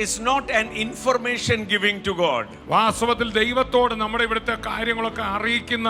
is not an information giving to God. വാസ്തവത്തിൽ ദൈവത്തോട് നമ്മുടെ ഇവിടുത്തെ കാര്യങ്ങളൊക്കെ അറിയിക്കുന്ന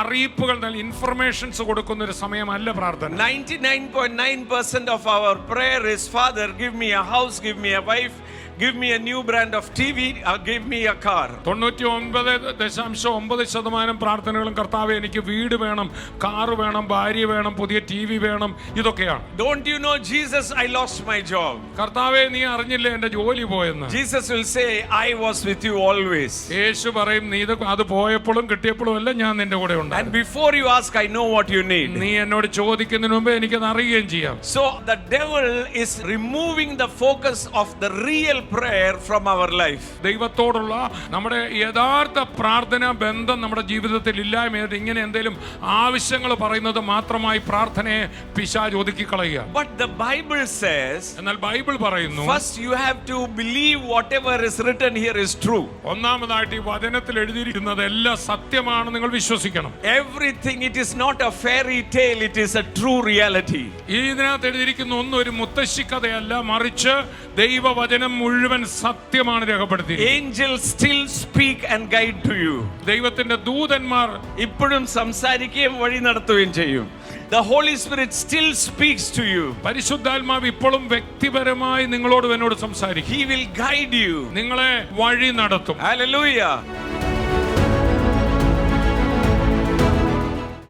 അറിയിപ്പുകൾ, ഇൻഫർമേഷൻസ് കൊടുക്കുന്ന ഒരു സമയമല്ല പ്രാർത്ഥന. 99.9% of our prayer is, Father, give me a house, give me a wife, give me a new brand of TV, or give me a car. 99.9% പ്രാർത്ഥനകളും കർത്താവേ എനിക്ക് വീട് വേണം, കാറ് വേണം, ഭാര്യ വേണം, പുതിയ TV വേണം, ഇതൊക്കെയാണ്. Don't you know, Jesus, I lost my job. കർത്താവേ നീ അറിഞ്ഞില്ലേ എൻ്റെ ജോലി പോയെന്ന്. Jesus will say, I was with you always. യേശു പറയും നീ അത് പോയപ്പോഴും കിട്ടിയപ്പോഴും എല്ലാം ഞാൻ നിന്റെ കൂടെ ഉണ്ട്. And before you ask, I know what you need. നീ എന്നോട് ചോദിക്കുന്നതിന് മുമ്പേ എനിക്കത് അറിയുകയും ചെയ്യാം. So the devil is removing the focus of the real prayer from our life. ദൈവത്തോടുള്ള നമ്മുടെ യഥാർത്ഥ പ്രാർത്ഥനാ ബന്ധം നമ്മുടെ ജീവിതത്തിൽ ഇല്ലായ്മ, ഇങ്ങനെ എന്തെങ്കിലും ആവശ്യങ്ങൾ പറയുന്നത് മാത്രമായി പ്രാർത്ഥനയെ പിശാച് ഒതുക്കി കളയുക. But the Bible says, എന്നാൽ ബൈബിൾ പറയുന്നു, first you have to believe whatever is written here is true. ഒന്നാമതായിട്ട് ഈ വചനത്തിൽ എഴുതിയിരിക്കുന്നത് എല്ലാം സത്യമാണ് നിങ്ങൾ വിശ്വസിക്കണം. Everything, it is not a fairy tale, it is a true reality. ഇതിനകത്ത് എഴുതിയിരിക്കുന്ന ഒന്നും ഒരു മുത്തശ്ശി കഥയല്ല, മറിച്ച് ദൈവവചനം മുഴുവൻ സത്യമാണ് രേഖപ്പെടുത്തി. Angels still speak and guide to you. ദൈവത്തിന്റെ ദൂതന്മാർ ഇപ്പോഴും സംസാരിക്കുകയും വഴി നടത്തുകയും ചെയ്യും. The Holy Spirit still speaks to you. പരിശുദ്ധാത്മാവ് ഇപ്പോഴും വ്യക്തിപരമായി നിങ്ങളോട് എന്നോട് സംസാരിക്കും. He will guide you. നിങ്ങളെ വഴി നടത്തും. Hallelujah.